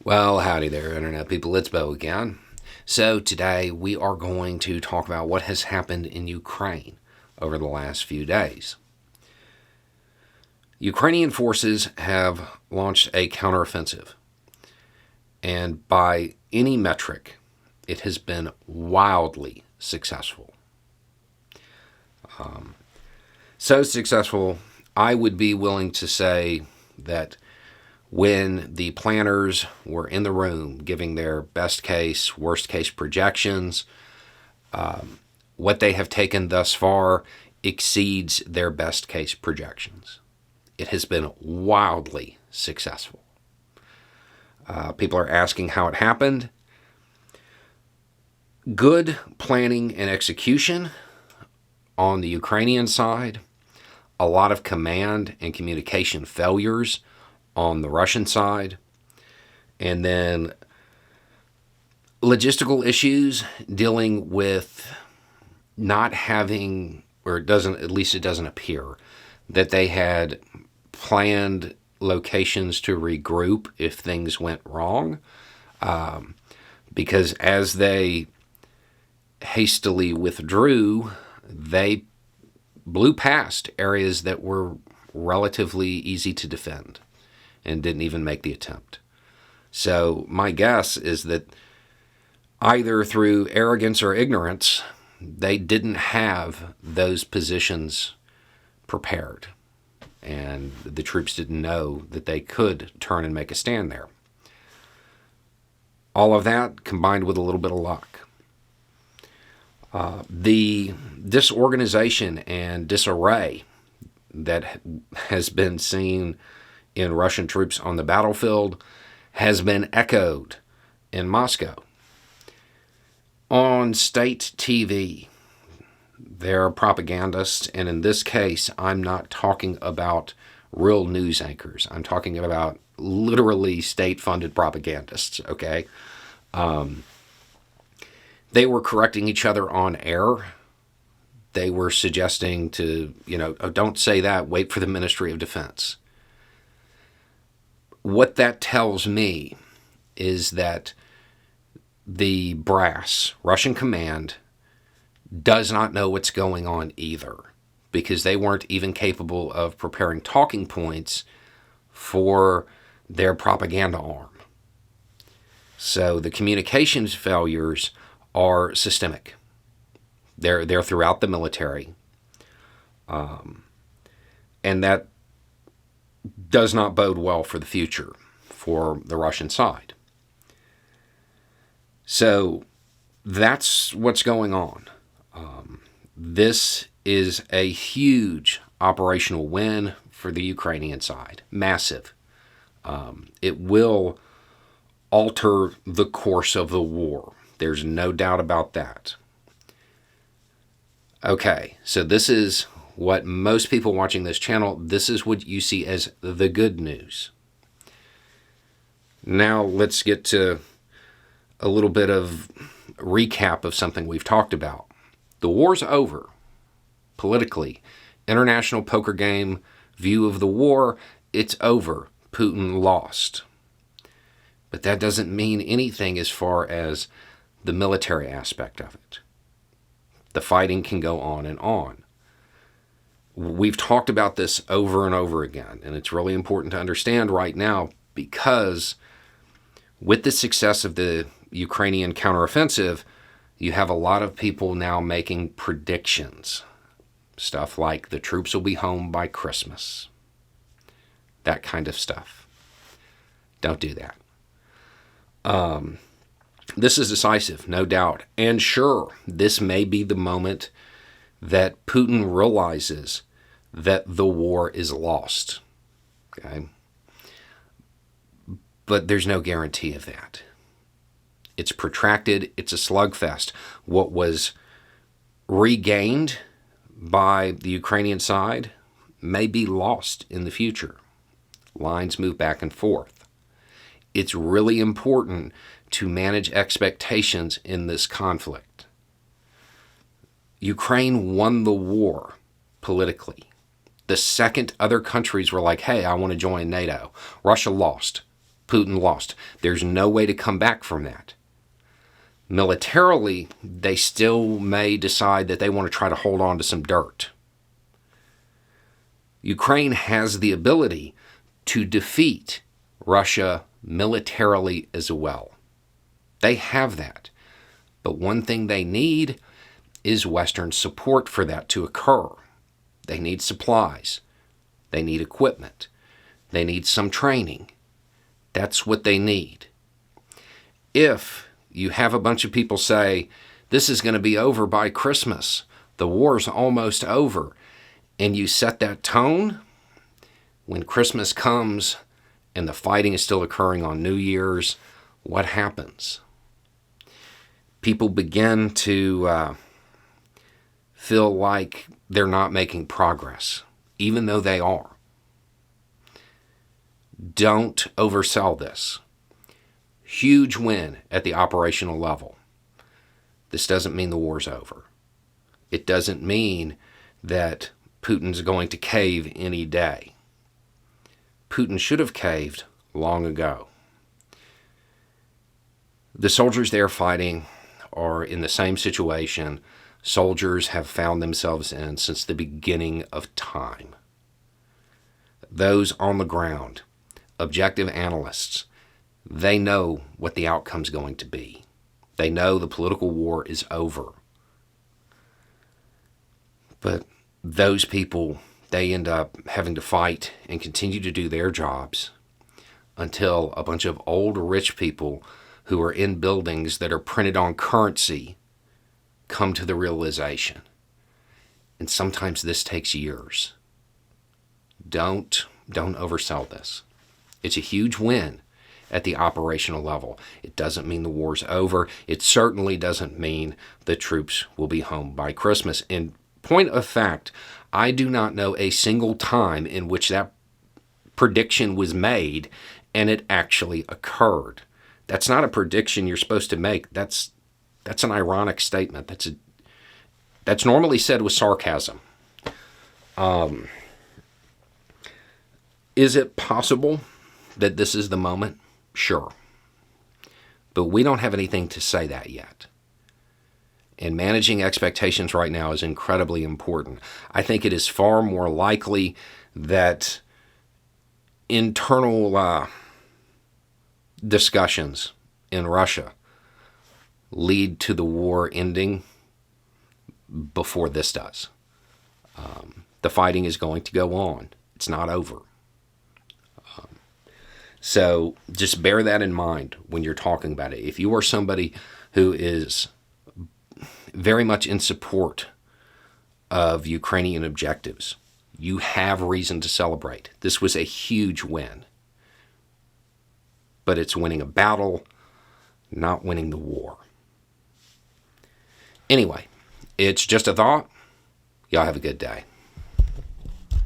Well, howdy there, Internet people. It's Bo again. So, today we are going to talk about what has happened in Ukraine over the last few days. Ukrainian forces have launched a counteroffensive, and by any metric, it has been wildly successful. So successful, I would be willing to say that when the planners were in the room giving their best case, worst case projections, what they have taken thus far exceeds their best case projections. It has been wildly successful. People are asking how it happened. Good planning and execution on the Ukrainian side, a lot of command and communication failures on the Russian side, and then logistical issues dealing with not having, or it doesn't, at least it doesn't appear, that they had planned locations to regroup if things went wrong, because as they hastily withdrew, they blew past areas that were relatively easy to defend and didn't even make the attempt. So my guess is that either through arrogance or ignorance, they didn't have those positions prepared, and the troops didn't know that they could turn and make a stand there. All of that combined with a little bit of luck. The disorganization and disarray that has been seen in Russian troops on the battlefield has been echoed in Moscow. On state TV, there are propagandists, and in this case, I'm not talking about real news anchors. I'm talking about literally state-funded propagandists, okay? They were correcting each other on air. They were suggesting to, oh, don't say that, wait for the Ministry of Defense. What that tells me is that the brass, Russian command, does not know what's going on either, because they weren't even capable of preparing talking points for their propaganda arm. So the communications failures are systemic. They're throughout the military, and that does not bode well for the future for the Russian side. So that's what's going on. This is a huge operational win for the Ukrainian side. Massive. It will alter the course of the war. There's no doubt about that. Okay, so this is what most people watching this channel, this is what you see as the good news. Now let's get to a little bit of recap of something we've talked about. The war's over, politically. International poker game view of the war, it's over. Putin lost. But that doesn't mean anything as far as the military aspect of it. The fighting can go on and on. We've talked about this over and over again, and it's really important to understand right now, because with the success of the Ukrainian counteroffensive, you have a lot of people now making predictions. Stuff like the troops will be home by Christmas. That kind of stuff. Don't do that. This is decisive, no doubt. And sure, this may be the moment that Putin realizes that the war is lost. Okay? But there's no guarantee of that. It's protracted. It's a slugfest. What was regained by the Ukrainian side may be lost in the future. Lines move back and forth. It's really important to manage expectations in this conflict. Ukraine won the war politically. The second other countries were like, hey, I want to join NATO. Russia lost. Putin lost. There's no way to come back from that. Militarily, they still may decide that they want to try to hold on to some dirt. Ukraine has the ability to defeat Russia militarily as well. They have that. But one thing they need is Western support for that to occur. They need supplies. They need equipment. They need some training. That's what they need. If you have a bunch of people say, this is going to be over by Christmas, the war's almost over, and you set that tone, when Christmas comes and the fighting is still occurring on New Year's, what happens? People begin to feel like they're not making progress, even though they are. Don't oversell this. Huge win at the operational level. This doesn't mean the war's over. It doesn't mean that Putin's going to cave any day. Putin should have caved long ago. The soldiers there fighting are in the same situation soldiers have found themselves in since the beginning of time. Those on the ground, objective analysts, they know what the outcome's going to be. They know the political war is over. But those people, they end up having to fight and continue to do their jobs until a bunch of old rich people who are in buildings that are printed on currency come to the realization. And sometimes this takes years. Don't oversell this. It's a huge win at the operational level. It doesn't mean the war's over. It certainly doesn't mean the troops will be home by Christmas. In point of fact, I do not know a single time in which that prediction was made and it actually occurred. That's not a prediction you're supposed to make. That's an ironic statement. That's normally said with sarcasm. Is it possible that this is the moment? Sure. But we don't have anything to say that yet. And managing expectations right now is incredibly important. I think it is far more likely that internal discussions in Russia lead to the war ending before this does. The fighting is going to go on. It's not over. So just bear that in mind when you're talking about it. If you are somebody who is very much in support of Ukrainian objectives, you have reason to celebrate. This was a huge win. But it's winning a battle, not winning the war. Anyway, it's just a thought. Y'all have a good day.